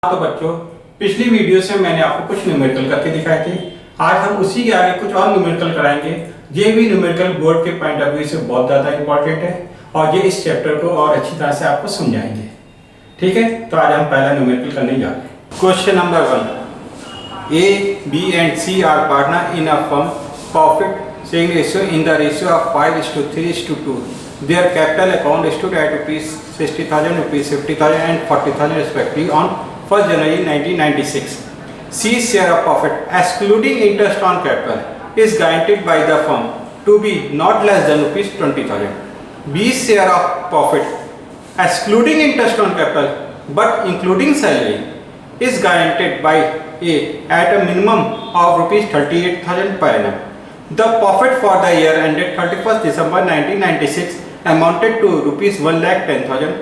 तो बच्चों, पिछली वीडियो से मैंने आपको कुछ न्यूमेरिकल करके दिखाए थे। आज हम उसी के आगे कुछ और न्यूमेरिकल कराएंगे। ये भी न्यूमेरिकल बोर्ड के पॉइंट ऑफ व्यू से बहुत ज़्यादा इंपॉर्टेंट है और ये इस चैप्टर को और अच्छी तरह से आपको समझाएंगे। ठीक है, तो आज हम पहला न्यूमेरिकल करने जा रहे हैं। Question number 1, A, B and C are partner in a firm profit sharing ratio in the ratio of 5:3:2. Their capital account stood at rupees 60,000, rupees 50,000 and 40,000 respectively on 1st January 1996. C's share of profit excluding interest on capital is guaranteed by the firm to be not less than rupees 20,000. B's share of profit excluding interest on capital but including salary is guaranteed by A at a minimum of rupees 38,000 per annum. The profit for the year ended 31st December 1996 amounted to rupees 1,10,000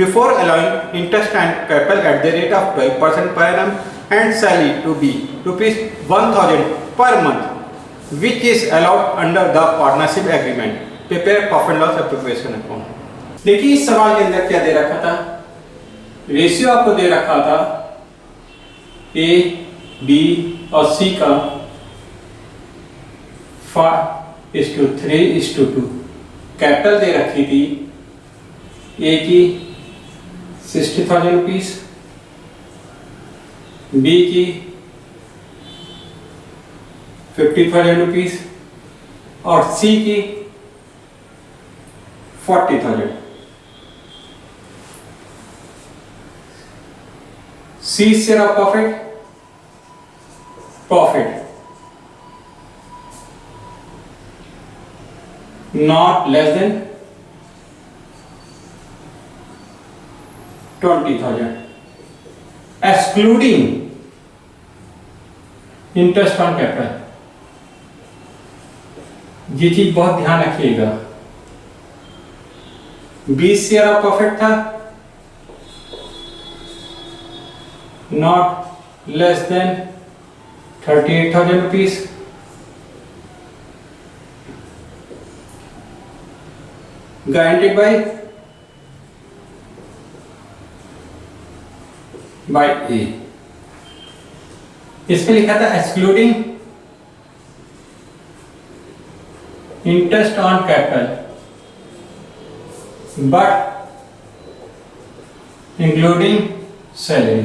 before allowing interest and capital at the rate of 12% per annum and salary to be rupees 1,000 per month, which is allowed under the partnership agreement. Prepare profit loss appropriation account. देखिए इस सवाल के अंदर क्या दे रखा था, ratio आपको दे रखा था A, B और C का 5:3:2। कैपिटल दे रखी थी A की 60,000 रुपीज, B की 50,000 रुपीज और C की 40,000। C share of profit not less than 20,000 excluding interest on capital। ये चीज बहुत ध्यान रखिएगा। B शेयर ऑफ प्रॉफिट था not less than 38,000 rupees, guaranteed by A। इसमें लिखा था excluding interest on capital but including salary.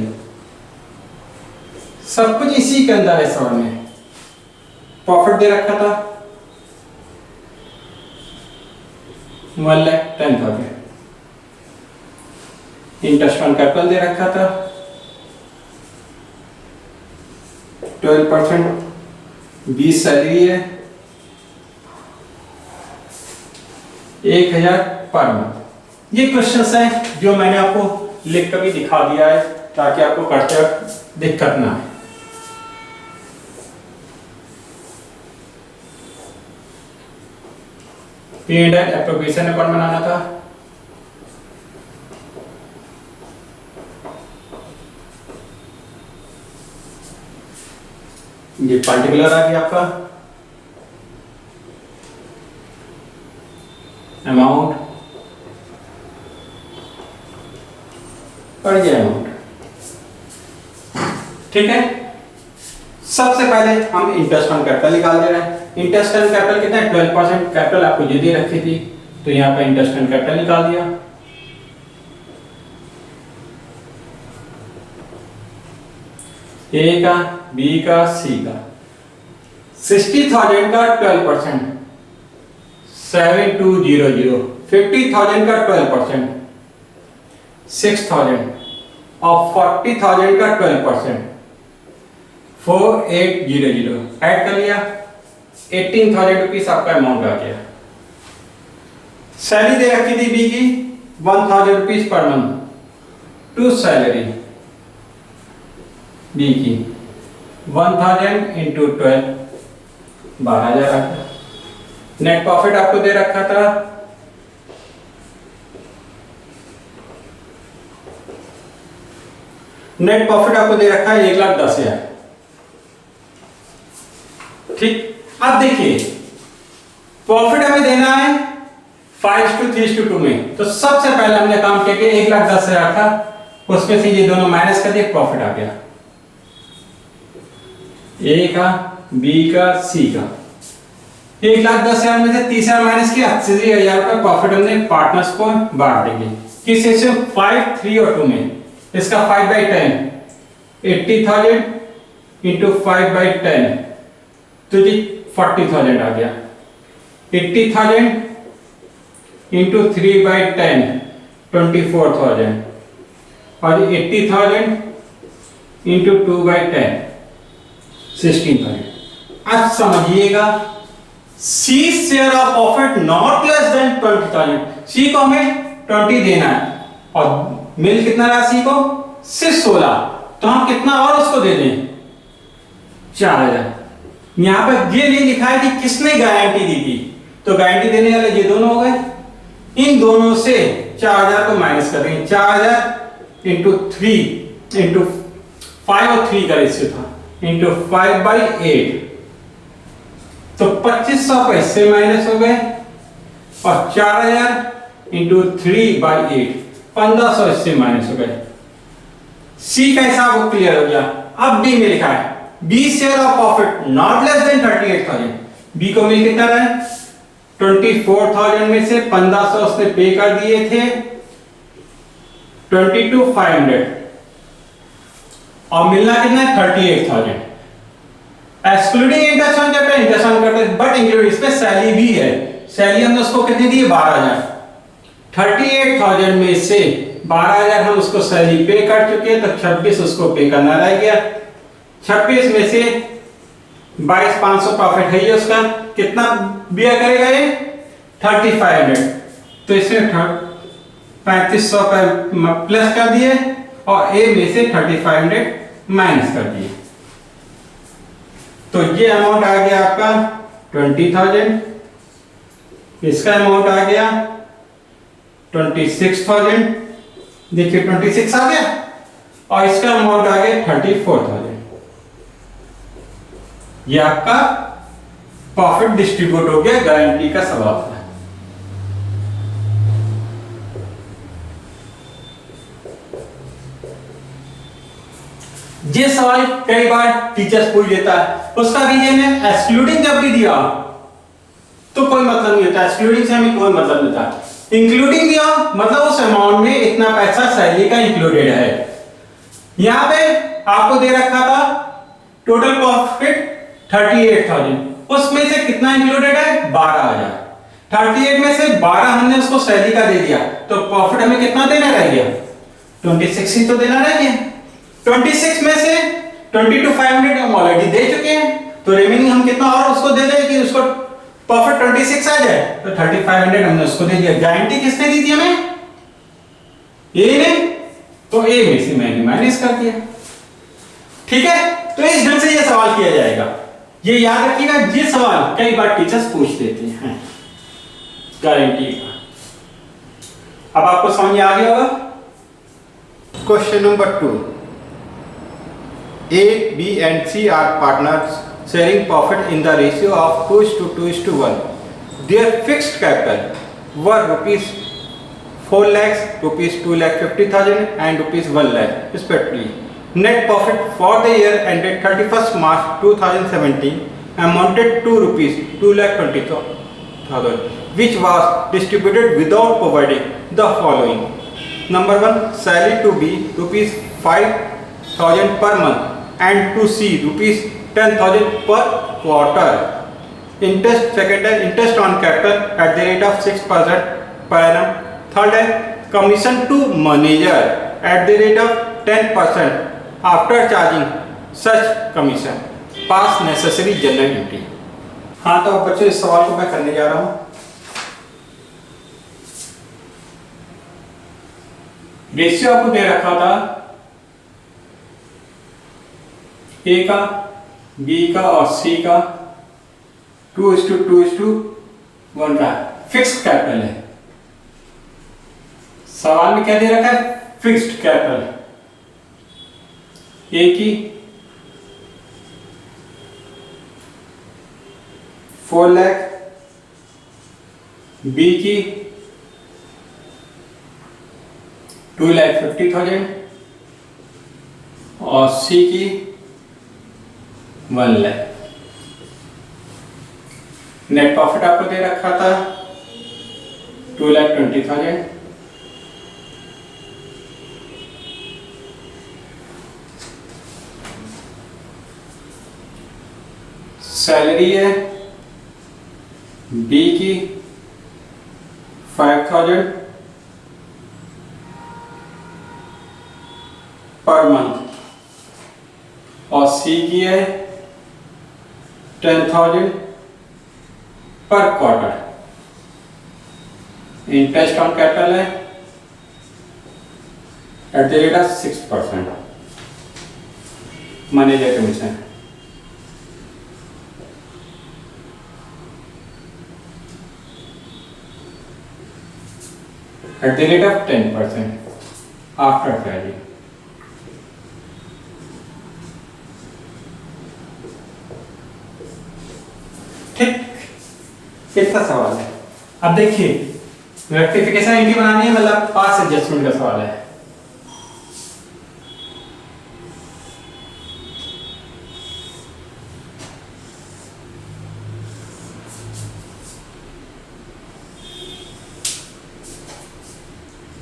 सब कुछ इसी के अंदर है। सवाल में प्रॉफिट दे रखा था 1,10,000, इंटरेस्ट ऑन कैपिटल दे रखा था 12%, 20 सैलरी है 1,000 पर मंथ। ये क्वेश्चंस हैं जो मैंने आपको लिख कर भी दिखा दिया है ताकि आपको करते वक्त दिक्कत ना आए। P&L एप्रोप्रिएशन अकाउंट बनाना था। ये पर्टिकुलर आ गया आपका अमाउंट और ये अमाउंट। ठीक है, सबसे पहले हम इंटरेस्ट ऑन कैपिटल निकाल दे रहे हैं। इंटरेस्ट ऑन कैपिटल कितना है 12%। कैपिटल आपको ये दे रखी थी तो यहां पर इंटरेस्ट ऑन कैपिटल निकाल दिया। ए का, बी का, सी का 60,000 का 12%, 7,200, 50,000 का 12%, 6,000 और 40,000 का 12%, 4,800 ऐड कर लिया। 18,000 रुपीज आपका अमाउंट आ गया। सैलरी दे रखी थी बी की 1,000 rupees per month to salary. B की 1,000 इंटू 12 12,000 आ गया। नेट प्रॉफिट आपको दे रखा था नेट प्रॉफिट आपको दे रखा है 1,10,000। ठीक, अब देखिए प्रॉफिट हमें देना है 5:3:2 में। तो सबसे पहले हमने काम किया कि 1,10,000 था उसमें से ये दोनों माइनस कर दिए, प्रॉफिट आ गया ए का, बी का, सी का। 1,10,000 में से 30,000 माइनस किया, 80,000 का प्रॉफिट हमने पार्टनर्स को बांट देंगे। किस हिस्से में? 5, 3 और 2 में। इसका 5/10 80,000 इंटू 5/10 तो जी 40,000 आ गया। 80,000 इंटू 3/10 24,000 और 80,000 इंटू 2/10 16,000। अब समझिएगा, C share of profit not less than 20,000। C को हमें 20 देना है और मिल कितना रहा सी को? सिर्फ 16, तो हम कितना और उसको दे दें? 4,000। यहां पर ये नहीं लिखा है कि किसने गारंटी दी थी, तो गारंटी देने वाले ये दोनों हो गए। इन दोनों से 4,000 को माइनस कर देंगे। 4,000 इंटू 3 इंटू 5 और 3 का रेशियो था, इंटू 5/8 तो 2,500 इससे माइनस हो गए और 4,000 इंटू 3/8 1,500 इससे माइनस हो गए। सी का हिसाब क्लियर हो गया। अब डी में लिखा है B share of profit not less than 38,000। B को मिल कितना रहा है? 24,000 में से 1,500 उसने पे कर दिए थे, 22,500 और मिलना कितना है? 38,000। Excluding interest on capital, interest on capital but include, इसमें सैलरी भी है। सैलरी हमने उसको कितनी दी है? 12,000। 38,000 में से 12,000 हम उसको सैलरी पे कर चुके हैं, तो 26 उसको पे करना रह गया। 26 में से 22,500 प्रॉफिट है ये उसका, कितना बियर करेगा ये? 3,500। तो इसमें 3,500 प्लस कर दिए और ए में से 3,500 माइनस कर दिए, तो ये अमाउंट आ गया आपका 20,000। इसका अमाउंट आ गया 26,000, देखिए 26 आ गया और इसका अमाउंट आ गया 34,000। ये आपका प्रॉफिट डिस्ट्रीब्यूट हो गया, गारंटी का सवाल था। ये सवाल कई बार टीचर्स पूछ लेता है, उसका रीजन है एक्सक्लूडिंग जब भी दिया तो कोई मतलब नहीं होता, एक्सक्लूडिंग से हमें कोई मतलब नहीं होता। इंक्लूडिंग दिया मतलब उस अमाउंट में इतना पैसा सैलरी का इंक्लूडेड है। यहां पे आपको दे रखा था टोटल प्रॉफिट 38,000, उसमें से कितना इंक्लूडेड है? 12,000। 38 में से 12 हमने उसको सैलरी का दे दिया, तो प्रॉफिट हमें कितना देना रह गया? 26 ही तो देना रह गया। 26 में से 22,500 हम ऑलरेडी दे चुके हैं, तो रिमेनिंग हम कितना और उसको दे दें कि उसको प्रॉफिट 26 आ जाए, तो 3,500 हमने उसको दे दिया। गारंटी किसने दी थी हमें? ए ने, तो ए में से मैंने माइनस कर दिया। ठीक है, तो इस ढंग से ये सवाल किया जाएगा। ये याद रखिएगा, ये सवाल कई बार टीचर्स पूछ लेते हैं गारंटी का। अब आपको समझ में आ गया होगा। Question number 2, A, B and C are partners sharing profit in the ratio of 2:2:1. Their fixed capital were rupees 4 lakhs, rupees 2,50,000 and rupees 1 lakh respectively. Net profit for the year ended 31st March 2017 amounted to rupees 2,20,000, which was distributed without providing the following. Number 1, salary to be rupees 5,000 per month and to C rupees 10,000 per quarter. Interest, second है interest on capital at the rate of 6% per annum. Third है commission to manager at the rate of 10% after charging such commission. Pass necessary general duty. हाँ, तो बच्चों इस सवाल को मैं करने जा रहा हूँ। रेशियो आपको दे रखा था ए का, बी का और सी का 2:2:1 का फिक्स्ड कैपिटल है। सवाल में क्या दे रखा है? Fixed capital. ए की 4 लाख, बी की 2,50,000 और सी की 1 लाख। नेट प्रॉफिट आपको दे रखा था 2,20,000। सैलरी है बी की 5,000 पर मंथ और सी की है 10,000 पर क्वार्टर। इंटरेस्ट ऑन कैपिटल है at the rate of 6%। Manager commission at the rate of 10% after salary। ठीक, कितना सवाल है? अब देखिए रेक्टिफिकेशन एंट्री बनानी है, मतलब पास एडजस्टमेंट का सवाल है।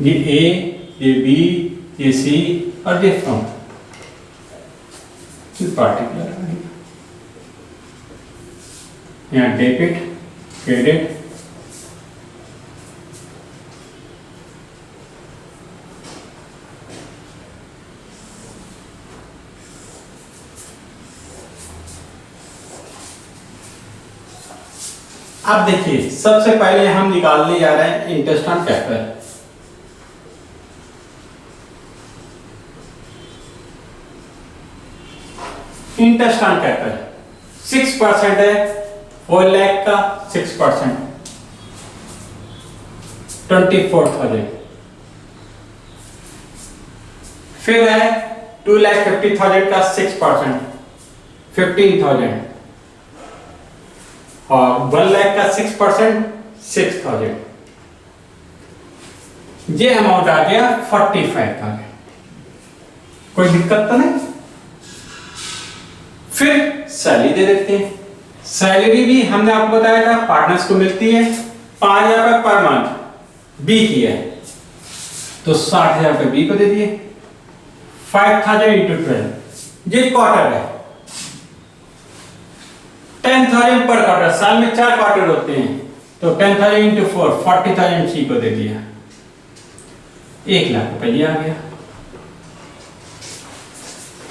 ये ए, ये बी, ये सी और ये फ्रॉम पार्टिकुलर। यहाँ डेबिट, क्रेडिट, अब देखिए सबसे पहले हम निकालने जा रहे हैं interest on capital. Interest on capital 6% है, 4 लाख का 6% 24,000। फिर है 2,50,000 का 6% 15,000 और 1 लाख का 6% 6,000। ये अमाउंट आ गया 45,000। कोई दिक्कत तो नहीं। फिर सैलरी दे देते हैं। सैलरी भी हमने आपको बताया था पार्टनर्स को मिलती है 5,000 रुपये पर मंथ, बी की है तो 60,000 रुपये बी को दे दिए। 5,000 इंटू 12, ये क्वार्टर है। 10,000 पर क्वार्टर, साल में 4 क्वार्टर होते हैं तो 10,000 इंटू 4 40,000 सी को दे दिया। 1 लाख रुपये ये आ गया।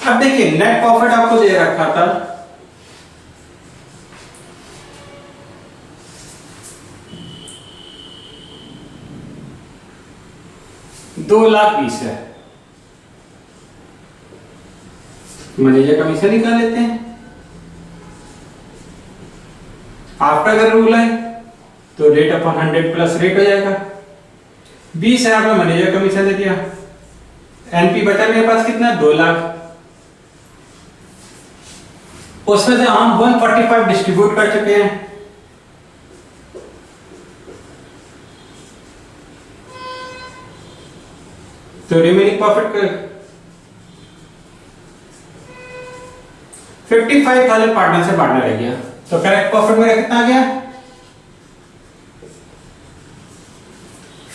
अब देखिए नेट प्रॉफिट आपको दे रखा था 2,20,000 है। मैनेजर कमीशन निकाल लेते हैं। आफ्टर अगर रूल है तो रेट अपॉन 100 प्लस रेट हो जाएगा। 20,000 में मैनेजर कमीशन दे दिया। एनपी बचा मेरे पास कितना 2 लाख। उसमें से हम 145 डिस्ट्रीब्यूट कर चुके हैं। तो रिमेनिंग प्रॉफिट कर 55,000 पार्टनर से बांटना रह गया। तो करेक्ट प्रॉफिट मेरा कितना आ गया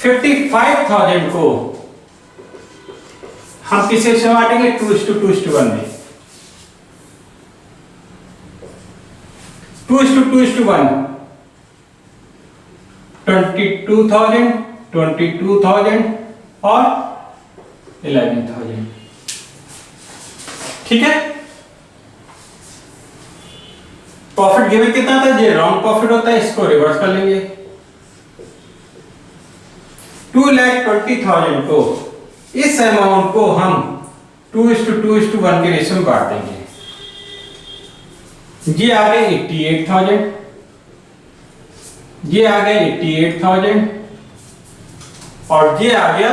55,000 को हम किसे से बांटेंगे 2:2:1 में। 2:2:1 22,000 22,000 और 11,000। ठीक है। प्रॉफिट गिवन कितना था, ये रॉन्ग प्रॉफिट होता है, इसको रिवर्स कर लेंगे। 2,20,000 को इस अमाउंट को हम 2:2:1 के रेशियो में बांट देंगे। ये आ गए 88,000, ये आ गए 88,000 और ये आ गया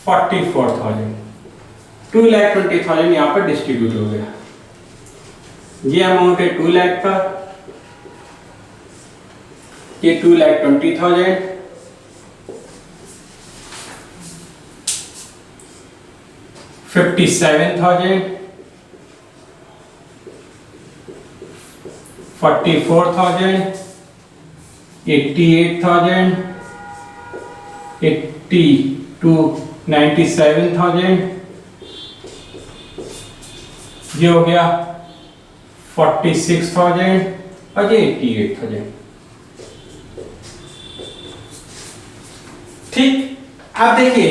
44,000। 2,20,000 यहां पर डिस्ट्रीब्यूट हो गया। ये अमाउंट है 2 लाख का, ये 2,20,000 57,000 44,000, 88,000, 80 to 97,000, ये हो गया 46,000 और ये 88,000। ठीक, अब देखिए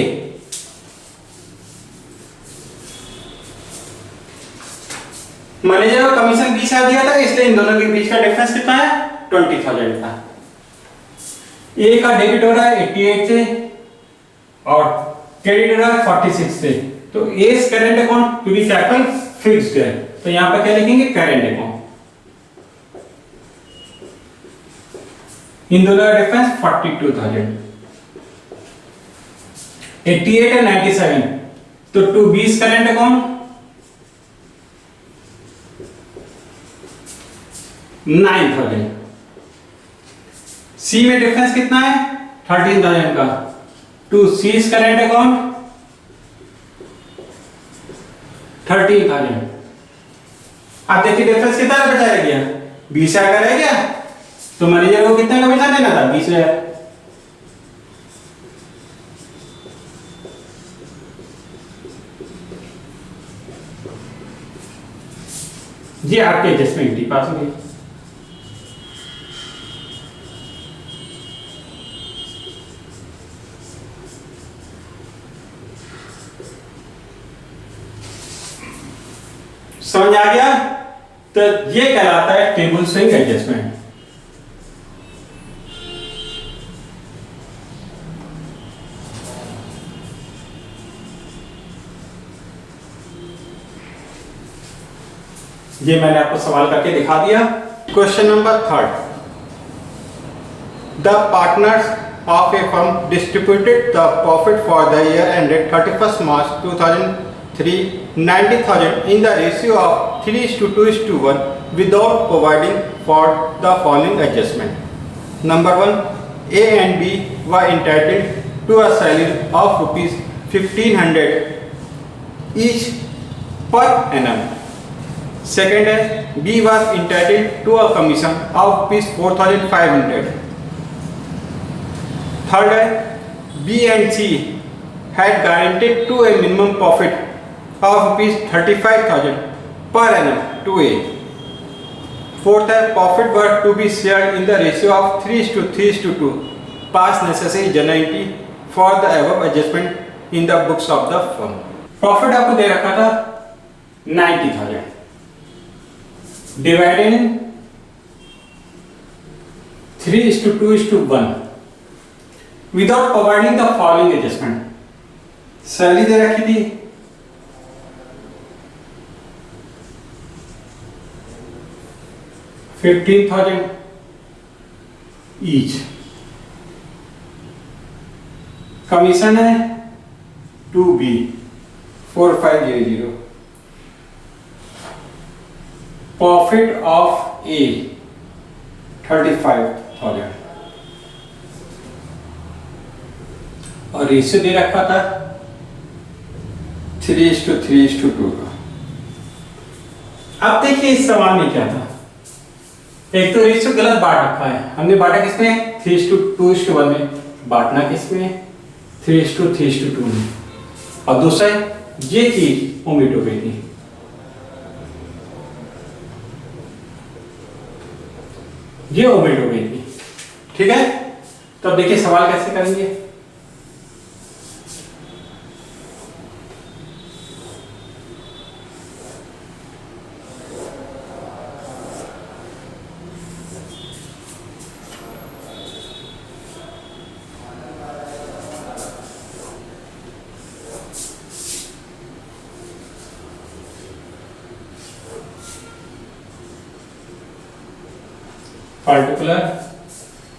मैनेजर को कमीशन 20,000 दिया था, इसलिए इन दोनों के बीच का डिफरेंस कितना है? 20,000 का। ए का डेबिट हो रहा है 88 से और क्रेडिट हो रहा है 46 से, तो एज करेंट अकाउंट क्योंकि कैपिटल फिक्स्ड है तो यहां पर क्या लिखेंगे? Current account. इन दोनों का डिफरेंस 42,000। 88 है 97, तो 2 20 करेंट अकाउंट, 9,000। सी में डिफरेंस कितना है? 13,000 का। 2 सीज करेंट अकाउंट 13,000। अब देखिए डिफरेंस कितना बचा रह गया? 20,000 का रह गया, तो मैनेजर को कितना कमीशन देना था? 20,000। जी आपके एडजस्टमेंट ही पास हो गई। समझ आ गया? तो ये कहलाता है टेबल स्विंग एडजस्टमेंट। ये मैंने आपको सवाल करके दिखा दिया। Question number 3, the partners of A firm distributed the profit for the year ended 31 March 2003 90,000 in the ratio of 3:2:1 without providing for the following adjustment. Number 1, A and B were entitled to a salary of rupees 1,500 each per annum. Second है B was entitled to a commission of rupees 4,500. Third है B and C had guaranteed to a minimum profit of rupees 35,000 per annum to A. Fourth है profit were to be shared in the ratio of 3:2 pass necessary journal entry for the above adjustment in the books of the firm. Profit आपको दे रखा था 90,000 divided in 3:2:1 without providing the following adjustment. Salary दे रखी थी 15,000 each, commission है 2B 4500, profit of A 35,000 और ratio दे रखा था 3:3:2 का। अब देखिए इस सवाल में क्या था, एक तो रेशियो गलत बांट रखा है, हमने बांटा किसमें? 3:2:1 में। बांटना किसमें? 3:3:2 में। और दूसरा ये चीज ओमिट हो गई थी, ये ओमिट हो गई थी। ठीक है, तो अब देखिए सवाल कैसे करेंगे। पर्टिकुलर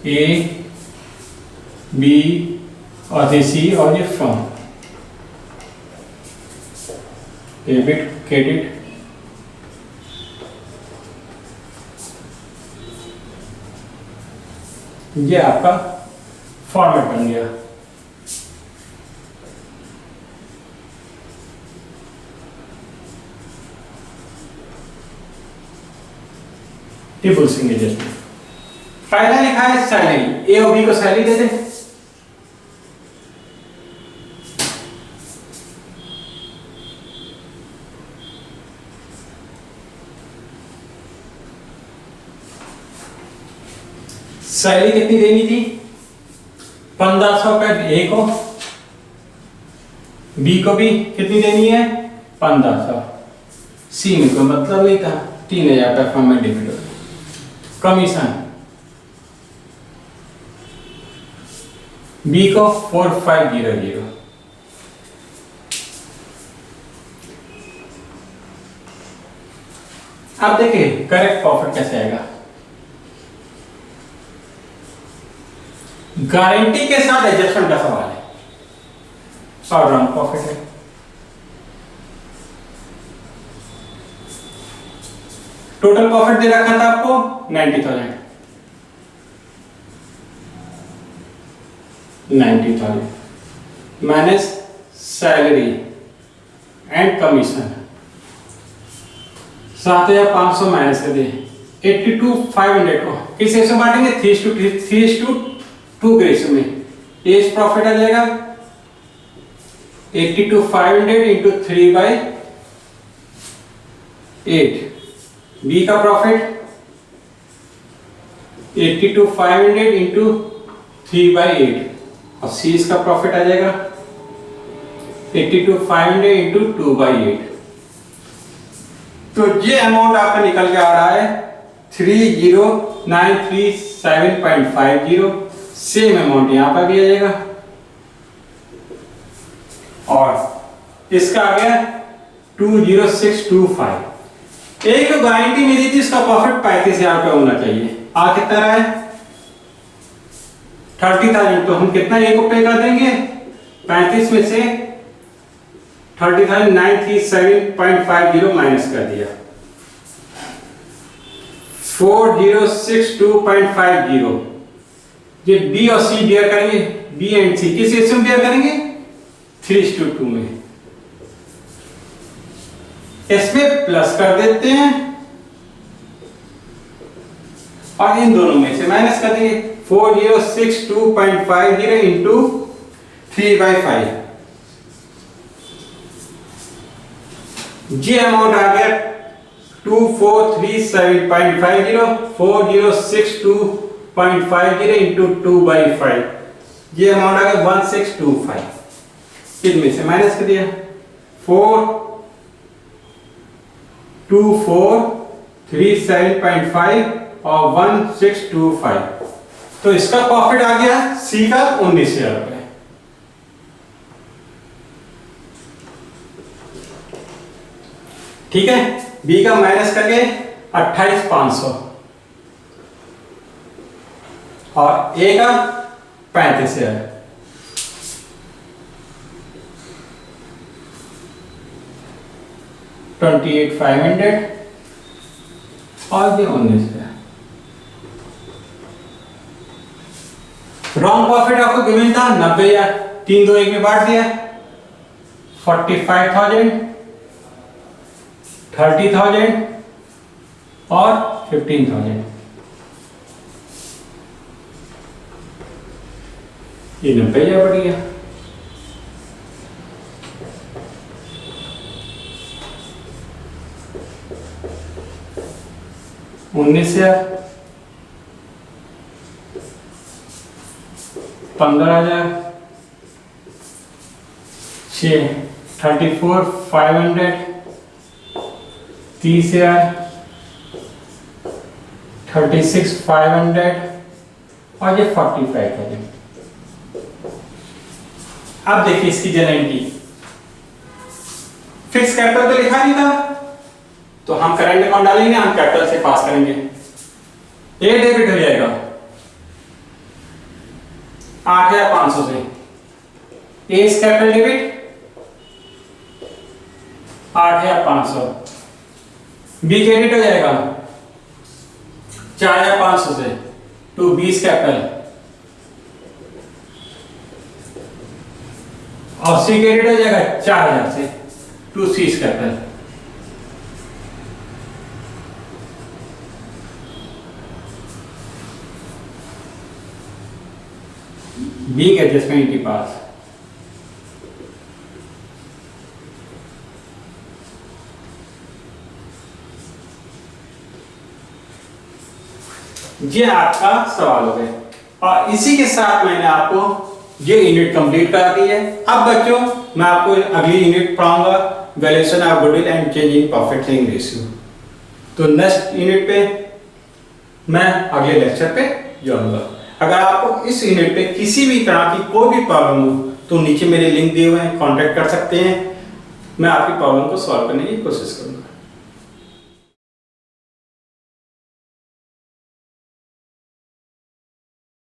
ए बी और ये सी और ये फ्रॉम, डेबिट क्रेडिट ये आपका फॉर्मेट बन गया। रिपल्सिंग एडजस्टमेंट। पहला लिखा है सैलरी, ए और बी को सैलरी दे दे। सैलरी कितनी देनी थी? 1500 रुपए ए को, बी को भी कितनी देनी है? 1500। सी में कोई मतलब नहीं था, 3000 रुपये फॉर्म में डेबिट हो गया। कमीशन बी को 4500। अब देखिए करेक्ट प्रॉफिट कैसे आएगा। गारंटी के साथ एडजस्टमेंट का सवाल है और रॉन्ग प्रॉफिट है। टोटल प्रॉफिट दे रखा था आपको 90,000। 90,000 minus salary and commission 7,500 minus कर दिए। 82,500 को किस रेशो में बांटेंगे? 3:2 के रेशो में। ये प्रॉफिट आ जाएगा 82,500 इंटू 3/8। बी का प्रॉफिट 82,500 इंटू 3/8 और सी इसका प्रॉफिट आ जाएगा 82,500 इंटू 2/8। तो ये अमाउंट आपका निकल के आ रहा है 30,937.50। सेम अमाउंट यहां पर भी आ जाएगा और इसका आ गया 20625। एक गारंटी मिली थी, इसका प्रॉफिट 35,000 रुपये होना चाहिए। आ कितना रहा है? 30,000। तो हम कितना ए को पे कर देंगे? 35 में से 30,937.50 माइनस कर दिया। 4062.50। ये बी और सी बियर करेंगे, बी एंड सी किस रेशियो में बियर करेंगे? 3:2 में। इसमें प्लस कर देते हैं और इन दोनों में से माइनस कर देंगे। 4062.50 इंटू 3/5। ये अमाउंट आ गया 2437.50। 4062.50 इंटू 2/5। ये अमाउंट आ गया 1625। इनमें से माइनस कर दिया 42437.5 और 1625। तो इसका प्रॉफिट आ गया सी का 19,000 रुपए। ठीक है, बी का माइनस करके 28,500 और ए का 35,000। 28,500 और ये 19,000। रॉन्ग प्रॉफिट आपको गिवन था 90,000। 3 2 1 में बांट दिया। 45,000, 30,000 और 15,000। ये 90,000 बढ़ गया। उन्नीस 15,000 34,500 30,000 36,500 और ये 45,000। अब देखिए इसकी जनरेटी। फिक्स कैपिटल तो लिखा नहीं था, तो हम करंट अकाउंट डालेंगे, हम कैपिटल से पास करेंगे। ए डेबिट हो जाएगा 8,500 से। A is capital debit 8,500। B credit हो जाएगा 4,500 से टू बी कैपिटल और सी क्रेडिट हो जाएगा 4,000 से to C capital. being adjustment in the past. ये आपका सवाल हो गया और इसी के साथ मैंने आपको ये यूनिट कंप्लीट करा दी है। अब बच्चों मैं आपको अगली यूनिट पढ़ाऊंगा, valuation of goodwill and change in profit sharing ratio. तो नेक्स्ट यूनिट पे मैं अगले लेक्चर पे जाऊंगा। अगर आपको इस यूनिट पे किसी भी तरह की कोई भी प्रॉब्लम हो तो नीचे मेरे लिंक दिए हुए हैं, कांटेक्ट कर सकते हैं। मैं आपकी प्रॉब्लम को सॉल्व करने की कोशिश करूंगा।